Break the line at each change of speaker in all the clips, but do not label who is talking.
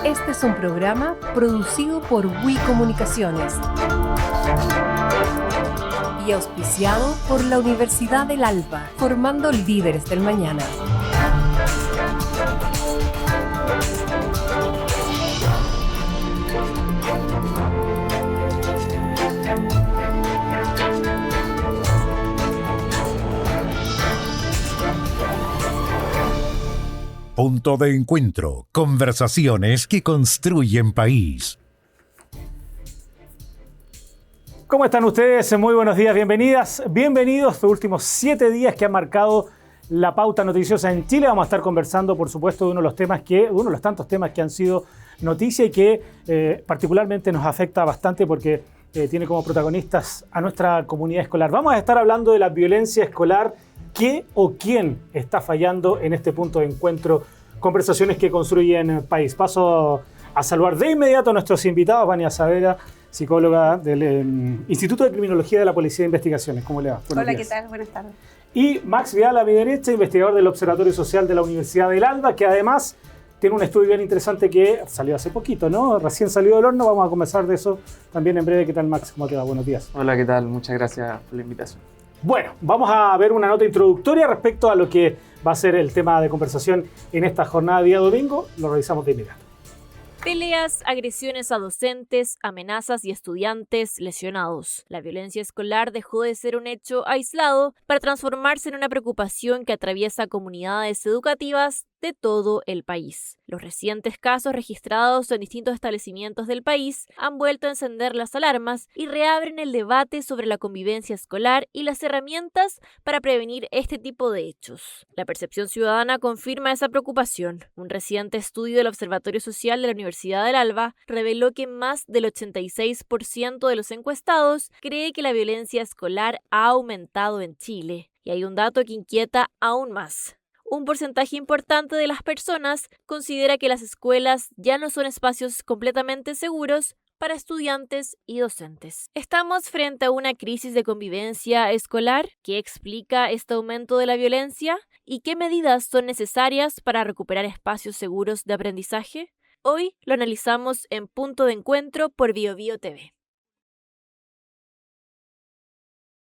Este es un programa producido por WI Comunicaciones y auspiciado por la Universidad del Alba, formando líderes del mañana.
Punto de encuentro, conversaciones que construyen país.
¿Cómo están ustedes? Muy buenos días, bienvenidas, bienvenidos a estos últimos 7 días que han marcado la pauta noticiosa en Chile. Vamos a estar conversando, por supuesto, de uno de los tantos temas que han sido noticia y que particularmente nos afecta bastante porque tiene como protagonistas a nuestra comunidad escolar. Vamos a estar hablando de la violencia escolar. ¿Qué o quién está fallando en este punto de encuentro? Conversaciones que construyen país. Paso a saludar de inmediato a nuestros invitados. Vania Saavedra, psicóloga del Instituto de Criminología de la Policía de Investigaciones. ¿Cómo le va?
Hola, ¿qué tal? Buenas tardes.
Y Max Vidal, a mi derecha, investigador del Observatorio Social de la Universidad del Alba, que además tiene un estudio bien interesante que salió hace poquito, ¿no? Recién salió del horno. Vamos a conversar de eso también en breve. ¿Qué tal, Max? ¿Cómo te va? Buenos días.
Hola, ¿qué tal? Muchas gracias por la invitación.
Bueno, vamos a ver una nota introductoria respecto a lo que va a ser el tema de conversación en esta jornada de día domingo. Lo revisamos de inmediato.
Peleas, agresiones a docentes, amenazas y estudiantes lesionados. La violencia escolar dejó de ser un hecho aislado para transformarse en una preocupación que atraviesa comunidades educativas de todo el país. Los recientes casos registrados en distintos establecimientos del país han vuelto a encender las alarmas y reabren el debate sobre la convivencia escolar y las herramientas para prevenir este tipo de hechos. La percepción ciudadana confirma esa preocupación. Un reciente estudio del Observatorio Social de la Universidad del Alba reveló que más del 86% de los encuestados cree que la violencia escolar ha aumentado en Chile. Y hay un dato que inquieta aún más. Un porcentaje importante de las personas considera que las escuelas ya no son espacios completamente seguros para estudiantes y docentes. ¿Estamos frente a una crisis de convivencia escolar? ¿Qué explica este aumento de la violencia? ¿Y qué medidas son necesarias para recuperar espacios seguros de aprendizaje? Hoy lo analizamos en Punto de Encuentro por BioBio TV.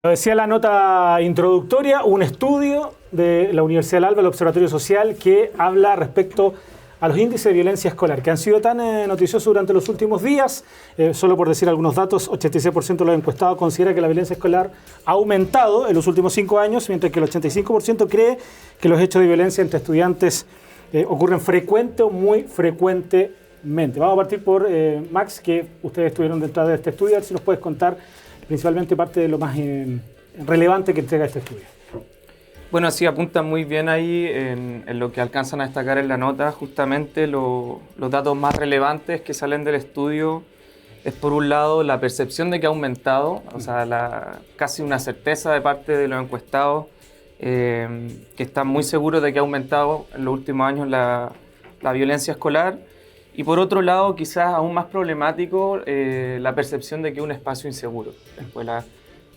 Lo decía la nota introductoria, un estudio de la Universidad del Alba, el Observatorio Social, que habla respecto a los índices de violencia escolar, que han sido tan noticiosos durante los últimos días. Solo por decir algunos datos, 86% de los encuestados considera que la violencia escolar ha aumentado en los últimos 5 años, mientras que el 85% cree que los hechos de violencia entre estudiantes ocurren frecuente o muy frecuentemente. Vamos a partir por Max, que ustedes estuvieron detrás de este estudio, a ver si nos puedes contar principalmente parte de lo más relevante que entrega este estudio.
Bueno, sí, apuntan muy bien ahí en lo que alcanzan a destacar en la nota. Justamente los datos más relevantes que salen del estudio es, por un lado, la percepción de que ha aumentado, o sea, casi una certeza de parte de los encuestados que están muy seguros de que ha aumentado en los últimos años la violencia escolar. Y por otro lado, quizás aún más problemático, la percepción de que es un espacio inseguro, la escuela,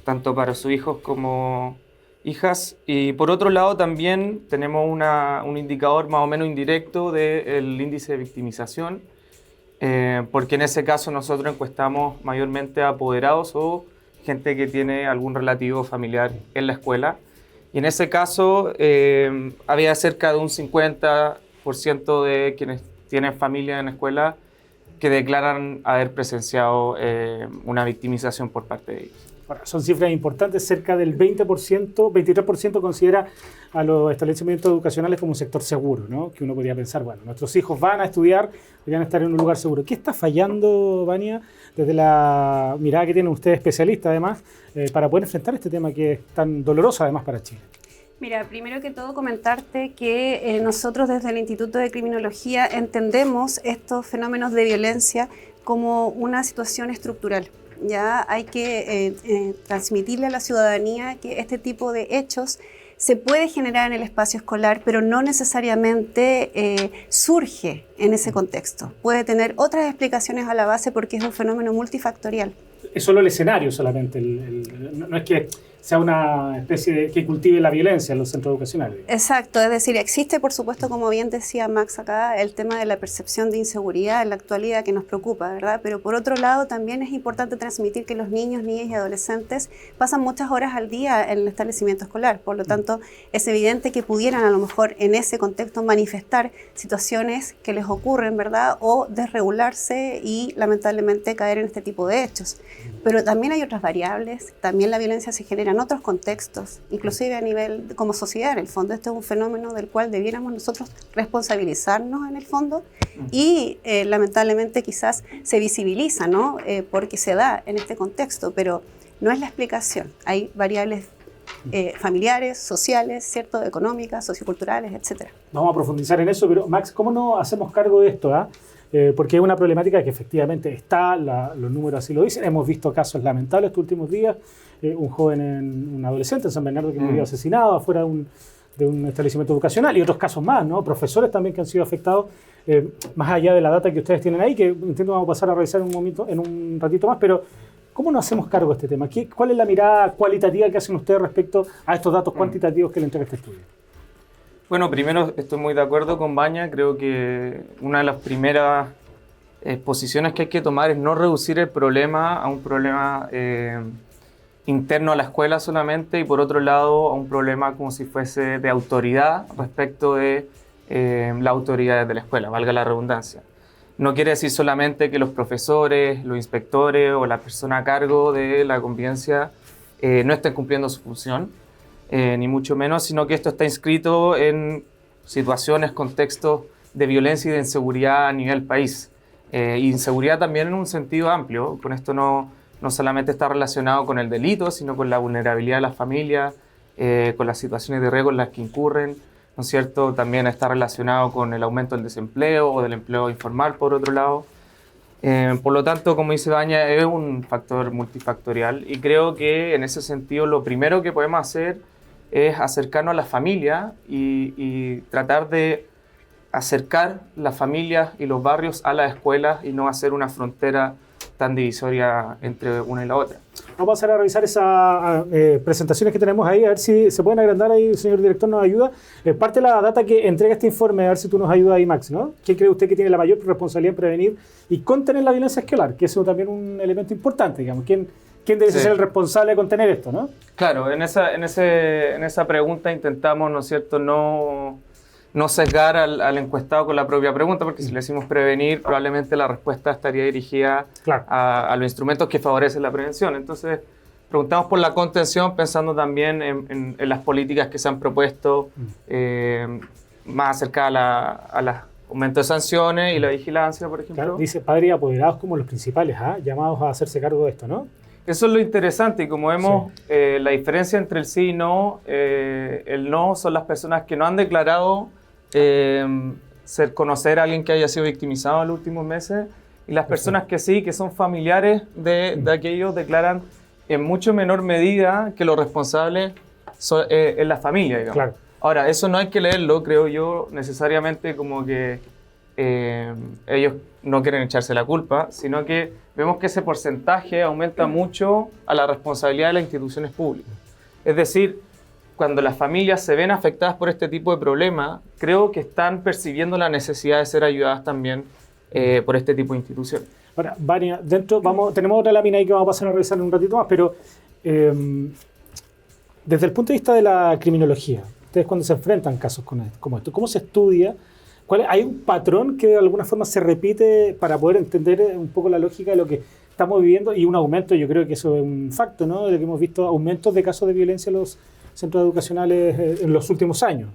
tanto para sus hijos como hijas. Y por otro lado también tenemos un indicador más o menos indirecto del índice de victimización, porque en ese caso nosotros encuestamos mayormente a apoderados o gente que tiene algún relativo familiar en la escuela. Y en ese caso había cerca de un 50% de quienes tienen familia en la escuela que declaran haber presenciado una victimización por parte de ellos.
Bueno, son cifras importantes, cerca del 20%, 23% considera a los establecimientos educacionales como un sector seguro, ¿no? Que uno podría pensar, bueno, nuestros hijos van a estudiar, deberían estar en un lugar seguro. ¿Qué está fallando, Vania, desde la mirada que tienen ustedes especialistas además, para poder enfrentar este tema que es tan doloroso además para Chile?
Mira, primero que todo comentarte que nosotros desde el Instituto de Criminología entendemos estos fenómenos de violencia como una situación estructural. Ya hay que transmitirle a la ciudadanía que este tipo de hechos se puede generar en el espacio escolar, pero no necesariamente surge en ese contexto. Puede tener otras explicaciones a la base porque es un fenómeno multifactorial.
Es solo el escenario solamente, no es que sea una especie de que cultive la violencia en los centros educacionales.
Exacto, es decir, existe por supuesto, como bien decía Max acá, el tema de la percepción de inseguridad en la actualidad que nos preocupa, ¿verdad? Pero por otro lado también es importante transmitir que los niños, niñas y adolescentes pasan muchas horas al día en el establecimiento escolar, por lo tanto es evidente que pudieran a lo mejor en ese contexto manifestar situaciones que les ocurren, ¿verdad? O desregularse y lamentablemente caer en este tipo de hechos. Pero también hay otras variables, también la violencia se genera en otros contextos, inclusive a nivel como sociedad. En el fondo este es un fenómeno del cual debiéramos nosotros responsabilizarnos en el fondo y lamentablemente quizás se visibiliza, ¿no? Porque se da en este contexto, pero no es la explicación. Hay variables familiares, sociales, ¿cierto? Económicas, socioculturales, etcétera.
Vamos a profundizar en eso, pero Max, ¿cómo nos hacemos cargo de esto? Porque es una problemática que efectivamente está, los números así lo dicen. Hemos visto casos lamentables estos últimos días. Un adolescente en San Bernardo que murió asesinado afuera de un establecimiento educacional y otros casos más, ¿no? Profesores también que han sido afectados, más allá de la data que ustedes tienen ahí, que entiendo vamos a pasar a revisar en un ratito más, pero ¿cómo nos hacemos cargo de este tema? ¿Cuál es la mirada cualitativa que hacen ustedes respecto a estos datos cuantitativos que le entrega este estudio?
Bueno, primero estoy muy de acuerdo con Baña. Creo que una de las primeras posiciones que hay que tomar es no reducir el problema a un problema interno a la escuela solamente y por otro lado a un problema como si fuese de autoridad respecto de las autoridades de la escuela, valga la redundancia. No quiere decir solamente que los profesores, los inspectores o la persona a cargo de la convivencia no estén cumpliendo su función, ni mucho menos, sino que esto está inscrito en situaciones, contextos de violencia y de inseguridad a nivel país. Inseguridad también en un sentido amplio. Con esto no solamente está relacionado con el delito, sino con la vulnerabilidad de las familias, con las situaciones de riesgo en las que incurren, ¿no es cierto? También está relacionado con el aumento del desempleo o del empleo informal, por otro lado. Por lo tanto, como dice Baña, es un factor multifactorial y creo que en ese sentido lo primero que podemos hacer es acercarnos a las familias y tratar de acercar las familias y los barrios a las escuelas y no hacer una frontera tan divisoria entre una y la otra.
Vamos a pasar a revisar esas presentaciones que tenemos ahí, a ver si se pueden agrandar ahí, el señor director nos ayuda. Parte de la data que entrega este informe, a ver si tú nos ayudas ahí, Max, ¿no? ¿Quién cree usted que tiene la mayor responsabilidad en prevenir y contener la violencia escolar? Que eso también es un elemento importante, digamos. ¿Quién debe ser el responsable de contener esto, no?
Claro, en esa pregunta intentamos, ¿no es cierto?, no sesgar al encuestado con la propia pregunta, porque si le decimos prevenir, probablemente la respuesta estaría dirigida a los instrumentos que favorecen la prevención. Entonces, preguntamos por la contención pensando también en las políticas que se han propuesto más acercadas al aumento de sanciones y la vigilancia, por ejemplo.
Claro, dice padres y apoderados como los principales, llamados a hacerse cargo de esto, ¿no?
Eso es lo interesante y como vemos, la diferencia entre el sí y no, el no son las personas que no han declarado conocer a alguien que haya sido victimizado en los últimos meses y las personas que sí, que son familiares de aquellos, declaran en mucho menor medida que los responsables es la familia, digamos.
Claro.
Ahora, eso no hay que leerlo, creo yo, necesariamente como que ellos no quieren echarse la culpa, sino que vemos que ese porcentaje aumenta mucho a la responsabilidad de las instituciones públicas. Es decir, cuando las familias se ven afectadas por este tipo de problemas, creo que están percibiendo la necesidad de ser ayudadas también por este tipo de instituciones.
Ahora, Vania, tenemos otra lámina ahí que vamos a pasar a revisar en un ratito más, pero desde el punto de vista de la criminología, ustedes cuando se enfrentan casos como esto, ¿cómo se estudia? ¿Hay un patrón que de alguna forma se repite para poder entender un poco la lógica de lo que estamos viviendo? Y un aumento, yo creo que eso es un facto, ¿no? De que hemos visto aumentos de casos de violencia en los centros educacionales en los últimos años.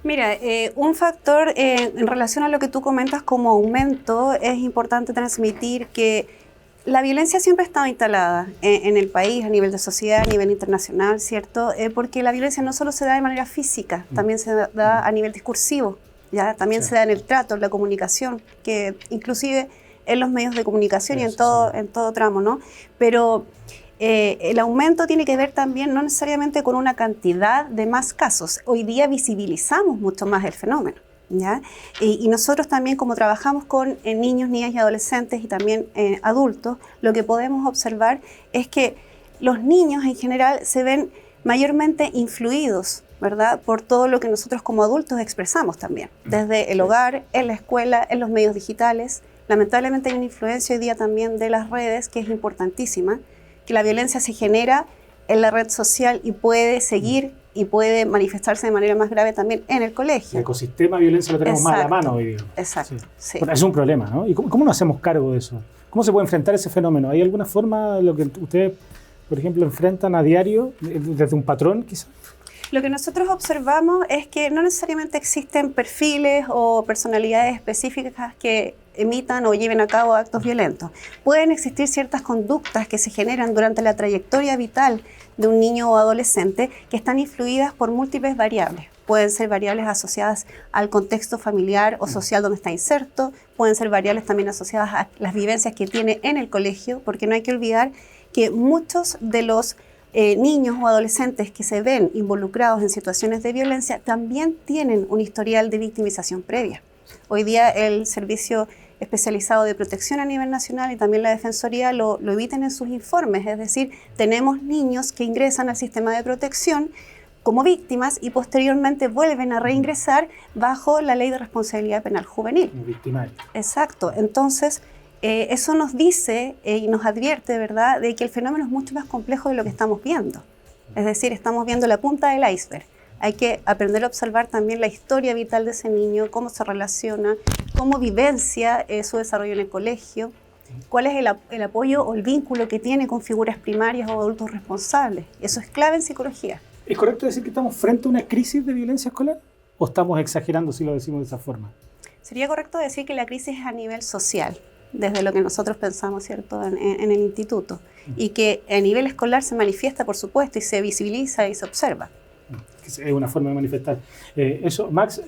Mira, un factor en relación a lo que tú comentas como aumento, es importante transmitir que la violencia siempre ha estado instalada en el país, a nivel de sociedad, a nivel internacional, ¿cierto? Porque la violencia no solo se da de manera física, también se da a nivel discursivo, ¿ya? También se da en el trato, en la comunicación, que inclusive en los medios de comunicación y en todo tramo, ¿no? Pero el aumento tiene que ver también no necesariamente con una cantidad de más casos. Hoy día visibilizamos mucho más el fenómeno, ¿ya? Y nosotros también, como trabajamos con niños, niñas y adolescentes y también adultos, lo que podemos observar es que los niños en general se ven mayormente influidos, ¿verdad?, por todo lo que nosotros como adultos expresamos también, desde el hogar, en la escuela, en los medios digitales. Lamentablemente hay una influencia hoy día también de las redes que es importantísima, que la violencia se genera en la red social y puede seguir y puede manifestarse de manera más grave también en el colegio.
El ecosistema de violencia lo tenemos más a la mano hoy día.
Exacto,
Sí.
sí.
Bueno, es un problema, ¿no? ¿Y cómo nos hacemos cargo de eso? ¿Cómo se puede enfrentar ese fenómeno? ¿Hay alguna forma de lo que ustedes, por ejemplo, enfrentan a diario, desde un patrón quizás?
Lo que nosotros observamos es que no necesariamente existen perfiles o personalidades específicas que emitan o lleven a cabo actos violentos. Pueden existir ciertas conductas que se generan durante la trayectoria vital de un niño o adolescente que están influidas por múltiples variables. Pueden ser variables asociadas al contexto familiar o social donde está inserto, pueden ser variables también asociadas a las vivencias que tiene en el colegio, porque no hay que olvidar que muchos de los niños o adolescentes que se ven involucrados en situaciones de violencia también tienen un historial de victimización previa. Hoy día el Servicio Especializado de Protección a nivel nacional y también la Defensoría lo emiten en sus informes, es decir, tenemos niños que ingresan al sistema de protección como víctimas y posteriormente vuelven a reingresar bajo la Ley de Responsabilidad Penal Juvenil.
Como victimario.
Exacto, entonces eso nos dice y nos advierte, ¿verdad?, de que el fenómeno es mucho más complejo de lo que estamos viendo. Es decir, estamos viendo la punta del iceberg. Hay que aprender a observar también la historia vital de ese niño, cómo se relaciona, cómo vivencia su desarrollo en el colegio, cuál es el apoyo o el vínculo que tiene con figuras primarias o adultos responsables. Eso es clave en psicología.
¿Es correcto decir que estamos frente a una crisis de violencia escolar? ¿O estamos exagerando si lo decimos de esa forma?
Sería correcto decir que la crisis es a nivel social, desde lo que nosotros pensamos, ¿cierto?, en el instituto, y que a nivel escolar se manifiesta, por supuesto, y se visibiliza y se observa.
Es una forma de manifestar. Eso, Max,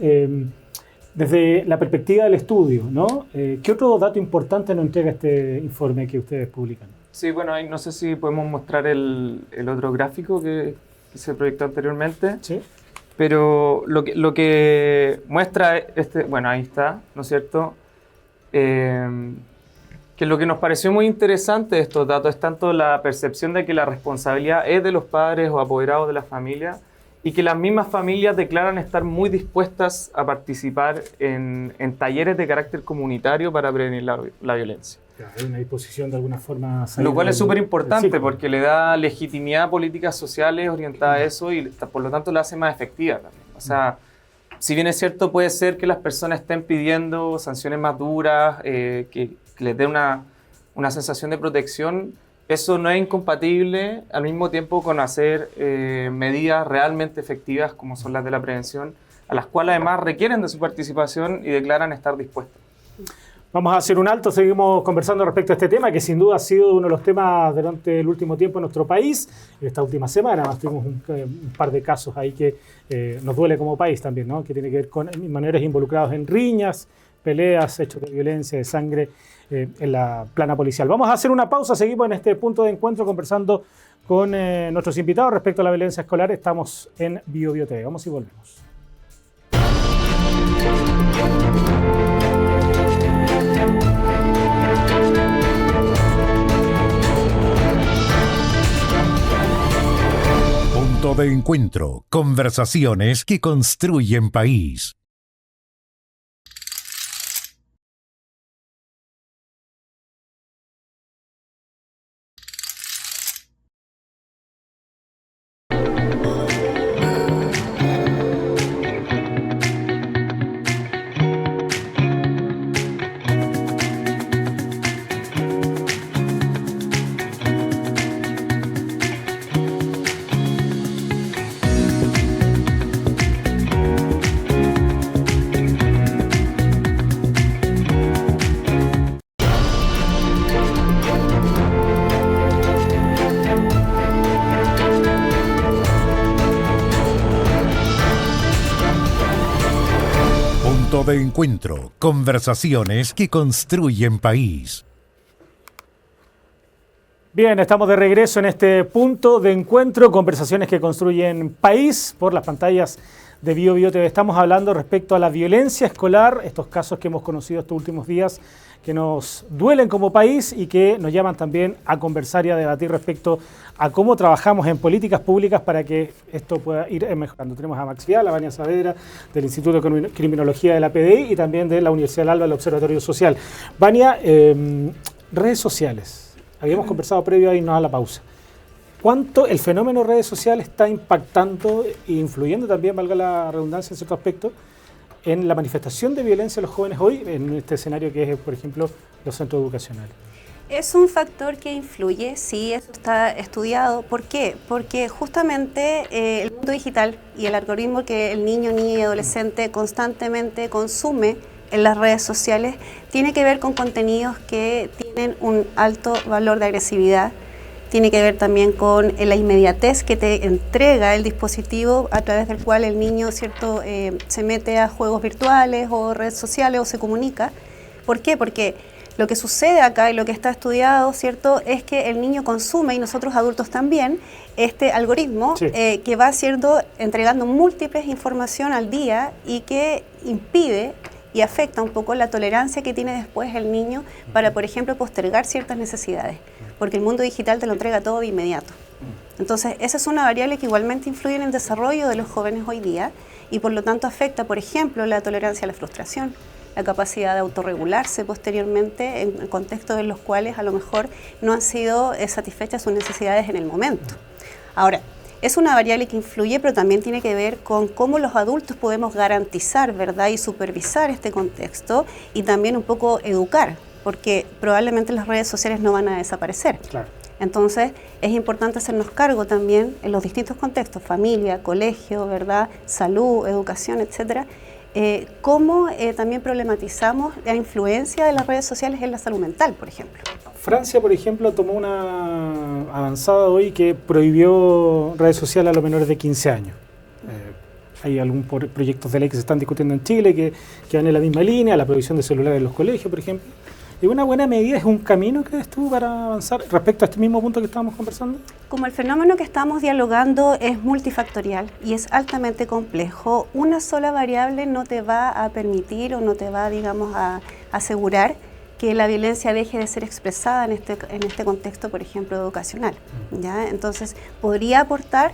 desde la perspectiva del estudio, ¿no? ¿Qué otro dato importante nos entrega este informe que ustedes publican?
Sí, bueno, ahí no sé si podemos mostrar el otro gráfico que se proyectó anteriormente.
Sí.
Pero lo que muestra bueno, ahí está, ¿no es cierto? Que lo que nos pareció muy interesante de estos datos es tanto la percepción de que la responsabilidad es de los padres o apoderados de la familia y que las mismas familias declaran estar muy dispuestas a participar en talleres de carácter comunitario para prevenir la violencia.
Hay una disposición de alguna forma...
Lo cual es súper importante porque le da legitimidad a políticas sociales orientadas a eso y por lo tanto la hace más efectiva también. O sea, si bien es cierto, puede ser que las personas estén pidiendo sanciones más duras, que les dé una sensación de protección, eso no es incompatible al mismo tiempo con hacer medidas realmente efectivas como son las de la prevención, a las cuales además requieren de su participación y declaran estar dispuestos.
Vamos a hacer un alto, seguimos conversando respecto a este tema que sin duda ha sido uno de los temas durante el último tiempo en nuestro país. Esta última semana además tuvimos un par de casos ahí que nos duele como país también, ¿no? Que tiene que ver con menores involucrados en riñas, peleas, hechos de violencia, de sangre en la plana policial. Vamos a hacer una pausa, seguimos en este punto de encuentro conversando con nuestros invitados respecto a la violencia escolar. Estamos en BioBio TV. Vamos y volvemos.
Punto de encuentro. Conversaciones que construyen país. Punto de encuentro. Conversaciones que construyen país.
Bien, estamos de regreso en este punto de encuentro, conversaciones que construyen país por las pantallas de Bio Bio TV. Estamos hablando respecto a la violencia escolar, estos casos que hemos conocido estos últimos días que nos duelen como país y que nos llaman también a conversar y a debatir respecto a cómo trabajamos en políticas públicas para que esto pueda ir mejorando. Tenemos a Max Vial, a Vania Saavedra, del Instituto de Criminología de la PDI y también de la Universidad del Alba, el Observatorio Social. Vania, redes sociales. Habíamos conversado previo a irnos a la pausa. ¿Cuánto el fenómeno redes sociales está impactando e influyendo también, valga la redundancia en cierto aspecto, en la manifestación de violencia de los jóvenes hoy, en este escenario que es, por ejemplo, los centros educacionales?
Es un factor que influye, sí, eso está estudiado. ¿Por qué? Porque justamente el mundo digital y el algoritmo que el niño, niña y adolescente constantemente consume en las redes sociales tiene que ver con contenidos que tienen un alto valor de agresividad. Tiene que ver también con la inmediatez que te entrega el dispositivo a través del cual el niño, ¿cierto?, se mete a juegos virtuales o redes sociales o se comunica. ¿Por qué? Porque lo que sucede acá y lo que está estudiado, ¿cierto?, es que el niño consume, y nosotros adultos también, este algoritmo
Sí.
Que va entregando múltiples información al día y que impide y afecta un poco la tolerancia que tiene después el niño para, por ejemplo, postergar ciertas necesidades, porque el mundo digital te lo entrega todo de inmediato. Entonces, esa es una variable que igualmente influye en el desarrollo de los jóvenes hoy día y por lo tanto afecta, por ejemplo, la tolerancia a la frustración, la capacidad de autorregularse posteriormente en contextos en los cuales a lo mejor no han sido satisfechas sus necesidades en el momento. Ahora, es una variable que influye, pero también tiene que ver con cómo los adultos podemos garantizar, ¿verdad?, y supervisar este contexto y también un poco educar, porque probablemente las redes sociales no van a desaparecer.
Claro.
Entonces, es importante hacernos cargo también en los distintos contextos, familia, colegio, ¿verdad?, salud, educación, etcétera, cómo también problematizamos la influencia de las redes sociales en la salud mental, por ejemplo.
Francia, por ejemplo, tomó una avanzada hoy que prohibió redes sociales a los menores de 15 años. Hay algunos proyectos de ley que se están discutiendo en Chile que van en la misma línea, la prohibición de celulares en los colegios, por ejemplo. ¿Y una buena medida es un camino, crees tú, para avanzar respecto a este mismo punto que estábamos conversando?
Como el fenómeno que estamos dialogando es multifactorial y es altamente complejo, una sola variable no te va a permitir o no te va, digamos, a asegurar que la violencia deje de ser expresada en este contexto, por ejemplo, educacional, ¿ya? Entonces, podría aportar,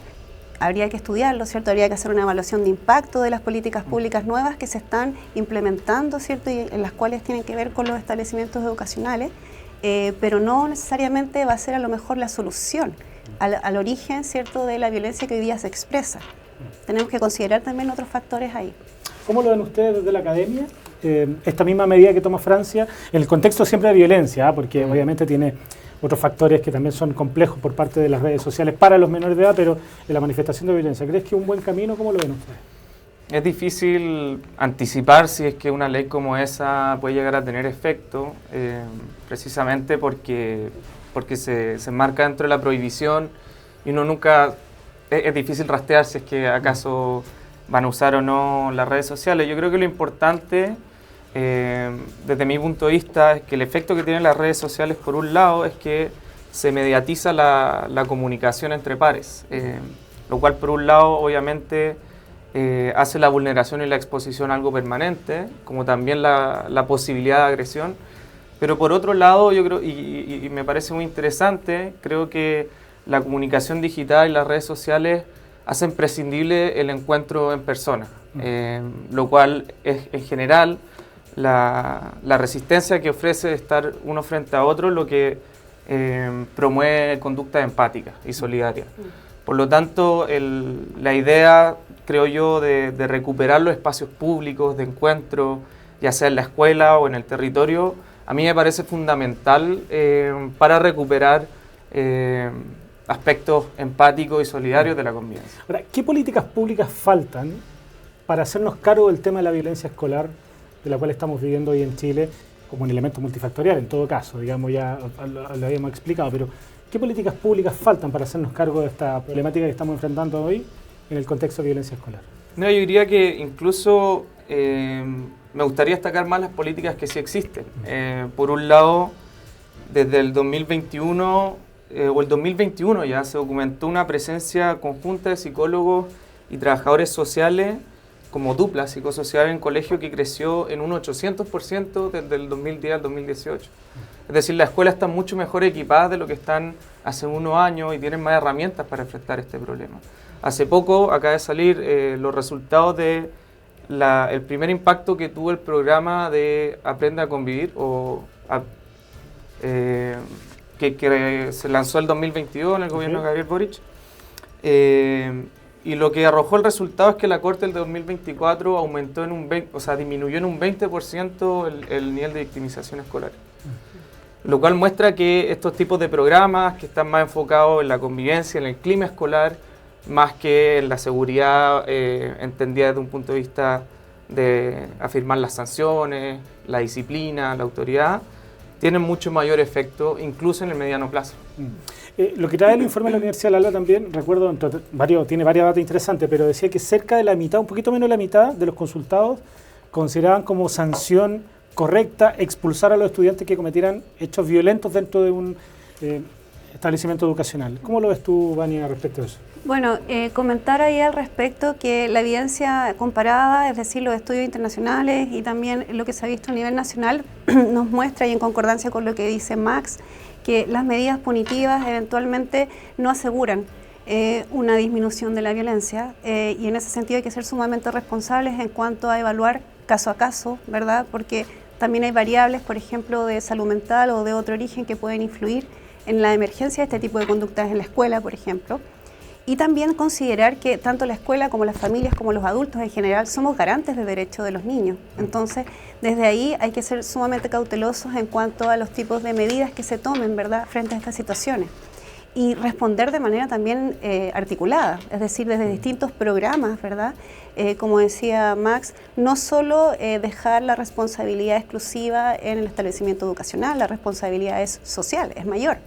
habría que estudiarlo, ¿cierto? Habría que hacer una evaluación de impacto de las políticas públicas nuevas que se están implementando, ¿cierto? Y en las cuales tienen que ver con los establecimientos educacionales, pero no necesariamente va a ser a lo mejor la solución al origen, ¿cierto?, de la violencia que hoy día se expresa. Tenemos que considerar también otros factores ahí.
¿Cómo lo ven ustedes desde la academia? Esta misma medida que toma Francia, en el contexto siempre de violencia, porque obviamente tiene otros factores que también son complejos por parte de las redes sociales para los menores de edad, pero en la manifestación de violencia, ¿crees que es un buen camino? ¿Cómo lo ven ustedes?
Es difícil anticipar si es que una ley como esa puede llegar a tener efecto, precisamente porque se enmarca dentro de la prohibición y uno nunca... Es difícil rastrear si es que acaso van a usar o no las redes sociales. Yo creo que lo importante, desde mi punto de vista, es que el efecto que tienen las redes sociales, por un lado, es que se mediatiza la comunicación entre pares, lo cual, por un lado, obviamente, hace la vulneración y la exposición algo permanente, como también la posibilidad de agresión. Pero por otro lado, yo creo, y me parece muy interesante, creo que la comunicación digital y las redes sociales hacen prescindible el encuentro en persona, lo cual es en general la resistencia que ofrece estar uno frente a otro, lo que promueve conductas empáticas y solidarias. Por lo tanto, la idea, creo yo, de recuperar los espacios públicos de encuentro, ya sea en la escuela o en el territorio, a mí me parece fundamental para recuperar aspectos empáticos y solidarios de la convivencia.
Ahora, ¿qué políticas públicas faltan para hacernos cargo del tema de la violencia escolar, de la cual estamos viviendo hoy en Chile, como un elemento multifactorial en todo caso? Digamos, ya lo habíamos explicado, pero ¿qué políticas públicas faltan para hacernos cargo de esta problemática que estamos enfrentando hoy en el contexto de violencia escolar?
No, yo diría que incluso me gustaría destacar más las políticas que sí existen. Por un lado, desde el 2021 o el 2021 ya se documentó una presencia conjunta de psicólogos y trabajadores sociales como dupla psicosocial en el colegio que creció en un 800% desde el 2010 al 2018. Es decir, las escuelas están mucho mejor equipadas de lo que están hace unos años y tienen más herramientas para enfrentar este problema. Hace poco acaba de salir los resultados de el primer impacto que tuvo el programa de Aprende a Convivir, que se lanzó el 2022 en el gobierno de Gabriel Boric. Y lo que arrojó el resultado es que la Corte del 2024 aumentó disminuyó en un 20% el nivel de victimización escolar. Lo cual muestra que estos tipos de programas que están más enfocados en la convivencia, en el clima escolar, más que en la seguridad entendida desde un punto de vista de afirmar las sanciones, la disciplina, la autoridad, tienen mucho mayor efecto, incluso en el mediano plazo.
Lo que trae el informe de la Universidad de La Lala también, recuerdo, tiene varias datos interesantes, pero decía que cerca de la mitad, un poquito menos de la mitad de los consultados consideraban como sanción correcta expulsar a los estudiantes que cometieran hechos violentos dentro de un establecimiento educacional. ¿Cómo lo ves tú, Vania, respecto a eso?
Bueno, comentar ahí al respecto que la evidencia comparada, es decir, los estudios internacionales y también lo que se ha visto a nivel nacional, nos muestra, y en concordancia con lo que dice Max, que las medidas punitivas eventualmente no aseguran una disminución de la violencia y en ese sentido hay que ser sumamente responsables en cuanto a evaluar caso a caso, ¿verdad? Porque también hay variables, por ejemplo, de salud mental o de otro origen que pueden influir en la emergencia de este tipo de conductas en la escuela, por ejemplo. Y también considerar que tanto la escuela como las familias como los adultos en general somos garantes de derechos de los niños. Entonces, desde ahí hay que ser sumamente cautelosos en cuanto a los tipos de medidas que se tomen, ¿verdad?, frente a estas situaciones. Y responder de manera también articulada, es decir, desde distintos programas, ¿verdad? Como decía Max, no solo dejar la responsabilidad exclusiva en el establecimiento educacional, la responsabilidad es social, es mayor.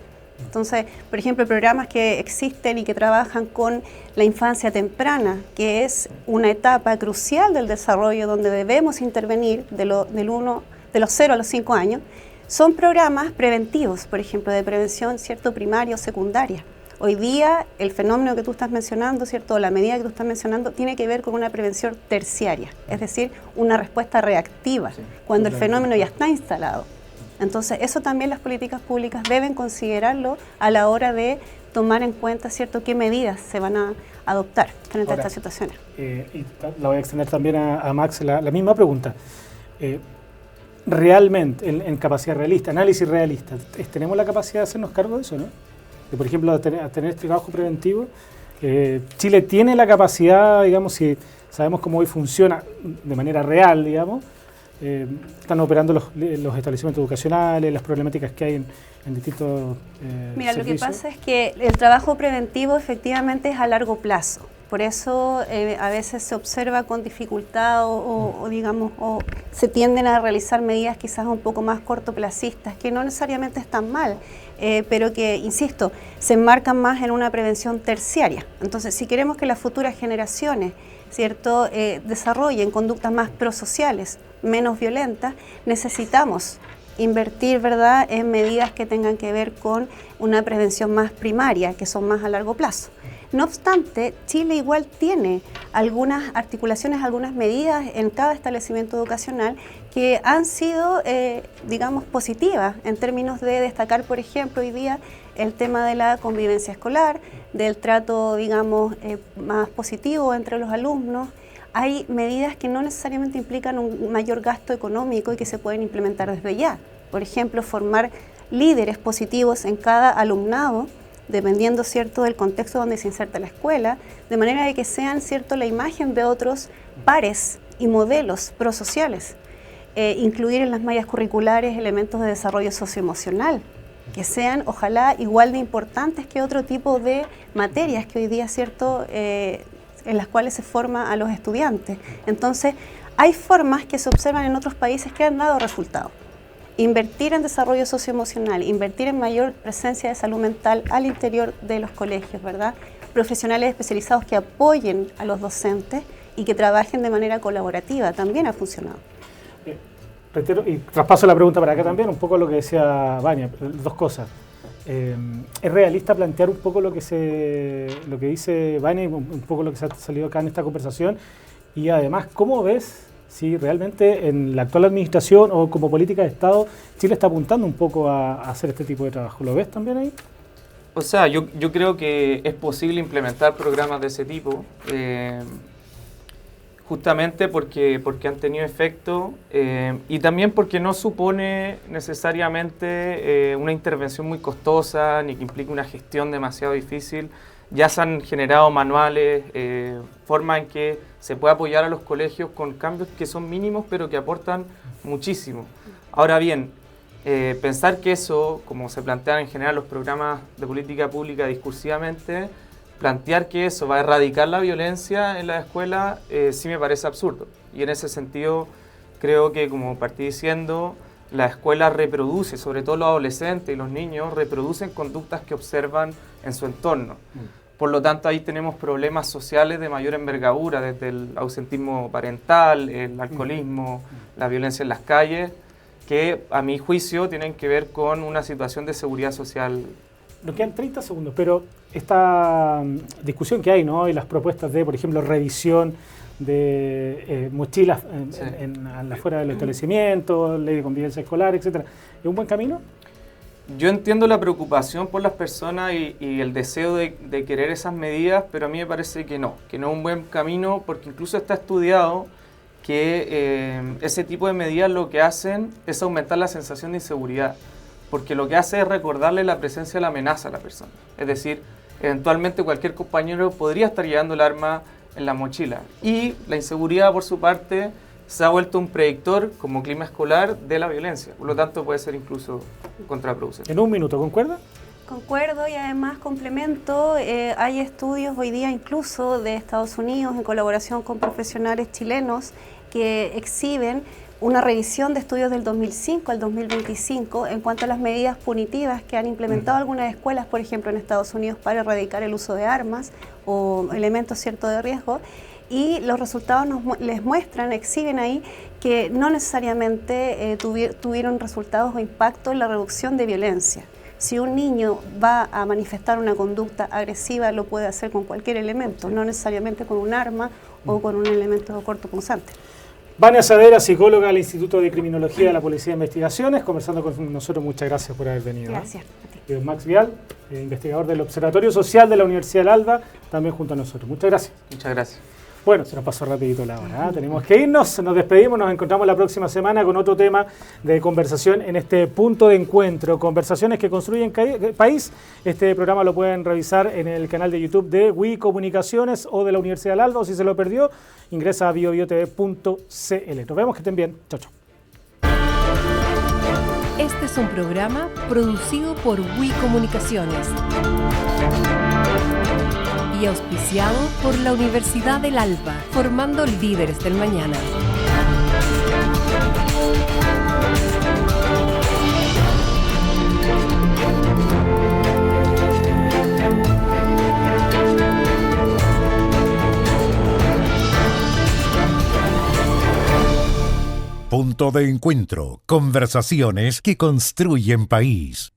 Entonces, por ejemplo, programas que existen y que trabajan con la infancia temprana, que es una etapa crucial del desarrollo donde debemos intervenir de los 0 a los 5 años, son programas preventivos, por ejemplo, de prevención, ¿cierto?, primaria o secundaria. Hoy día el fenómeno que tú estás mencionando, ¿cierto?, la medida que tú estás mencionando, tiene que ver con una prevención terciaria, es decir, una respuesta reactiva, cuando el fenómeno ya está instalado. Entonces, eso también las políticas públicas deben considerarlo a la hora de tomar en cuenta, ¿cierto?, qué medidas se van a adoptar frente a estas situaciones.
Y la voy a extender también a Max la misma pregunta. Realmente, en capacidad realista, análisis realista, ¿tenemos la capacidad de hacernos cargo de eso, no? De, por ejemplo, tener este trabajo preventivo. Chile tiene la capacidad, digamos, si sabemos cómo hoy funciona de manera real, digamos, están operando los establecimientos educacionales, las problemáticas que hay en distintos
Mira,
servicios.
lo que pasa es que el trabajo preventivo efectivamente es a largo plazo. Por eso a veces se observa con dificultad o se tienden a realizar medidas quizás un poco más cortoplacistas, que no necesariamente están mal, pero que, insisto, se enmarcan más en una prevención terciaria. Entonces, si queremos que las futuras generaciones, ¿cierto?, desarrollen conductas más prosociales, menos violentas, necesitamos invertir, ¿verdad?, en medidas que tengan que ver con una prevención más primaria, que son más a largo plazo. No obstante, Chile igual tiene algunas articulaciones, algunas medidas en cada establecimiento educacional que han sido, digamos, positivas en términos de destacar, por ejemplo, hoy día el tema de la convivencia escolar, del trato, digamos, más positivo entre los alumnos. Hay medidas que no necesariamente implican un mayor gasto económico y que se pueden implementar desde ya. Por ejemplo, formar líderes positivos en cada alumnado, dependiendo, ¿cierto?, del contexto donde se inserta la escuela, de manera de que sean, ¿cierto?, la imagen de otros pares y modelos prosociales. Incluir en las mallas curriculares elementos de desarrollo socioemocional, que sean, ojalá, igual de importantes que otro tipo de materias que hoy día, ¿cierto?, en las cuales se forma a los estudiantes. Entonces, hay formas que se observan en otros países que han dado resultados. Invertir en desarrollo socioemocional, invertir en mayor presencia de salud mental al interior de los colegios, ¿verdad? Profesionales especializados que apoyen a los docentes y que trabajen de manera colaborativa, también ha funcionado.
Reitero, y traspaso la pregunta para acá también, un poco lo que decía Vania, dos cosas. ¿Es realista plantear un poco lo que dice Vania y un poco lo que se ha salido acá en esta conversación, Y además, ¿cómo ves si realmente en la actual administración o como política de Estado Chile está apuntando un poco a hacer este tipo de trabajo? ¿Lo ves también ahí?
O sea, yo creo que es posible implementar programas de ese tipo, justamente porque han tenido efecto y también porque no supone necesariamente una intervención muy costosa ni que implique una gestión demasiado difícil. Ya se han generado manuales, formas en que se puede apoyar a los colegios con cambios que son mínimos pero que aportan muchísimo. Ahora bien, pensar que eso, como se plantean en general los programas de política pública discursivamente, plantear que eso va a erradicar la violencia en la escuela sí me parece absurdo. Y en ese sentido creo que, como partí diciendo, la escuela reproduce, sobre todo los adolescentes y los niños, reproducen conductas que observan en su entorno. Por lo tanto, ahí tenemos problemas sociales de mayor envergadura, desde el ausentismo parental, el alcoholismo, la violencia en las calles, que a mi juicio tienen que ver con una situación de seguridad social.
Nos quedan 30 segundos, pero esta discusión que hay, ¿no? Y las propuestas de, por ejemplo, revisión de mochilas afuera del establecimiento, ley de convivencia escolar, etcétera, ¿es un buen camino?
Yo entiendo la preocupación por las personas y el deseo de querer esas medidas, pero a mí me parece que no es un buen camino, porque incluso está estudiado que ese tipo de medidas lo que hacen es aumentar la sensación de inseguridad, porque lo que hace es recordarle la presencia de la amenaza a la persona. Es decir, eventualmente cualquier compañero podría estar llevando el arma en la mochila. Y la inseguridad, por su parte, se ha vuelto un predictor como clima escolar de la violencia. Por lo tanto, puede ser incluso contraproducente.
En un minuto, ¿concuerda?
Concuerdo y además complemento, hay estudios hoy día incluso de Estados Unidos en colaboración con profesionales chilenos que exhiben una revisión de estudios del 2005 al 2025 en cuanto a las medidas punitivas que han implementado algunas escuelas, por ejemplo en Estados Unidos, para erradicar el uso de armas o elementos ciertos de riesgo. Y los resultados les muestran, exhiben ahí, que no necesariamente tuvieron resultados o impacto en la reducción de violencia. Si un niño va a manifestar una conducta agresiva, lo puede hacer con cualquier elemento, no necesariamente con un arma o con un elemento cortopunzante.
Vania Saavedra, psicóloga del Instituto de Criminología de la Policía de Investigaciones, conversando con nosotros. Muchas gracias por haber venido.
Gracias.
Y don Max Vial, investigador del Observatorio Social de la Universidad del Alba, también junto a nosotros. Muchas gracias.
Muchas gracias.
Bueno, se nos pasó rapidito la hora, ¿eh? Tenemos que irnos, nos despedimos, nos encontramos la próxima semana con otro tema de conversación en este punto de encuentro, conversaciones que construyen país. Este programa lo pueden revisar en el canal de YouTube de WI Comunicaciones o de la Universidad del Alba, o si se lo perdió, ingresa a biobiotv.cl. Nos vemos, que estén bien. Chao, chao.
Este es un programa producido por WI Comunicaciones y auspiciado por la Universidad del Alba, formando líderes del mañana.
Punto de encuentro. Conversaciones que construyen país.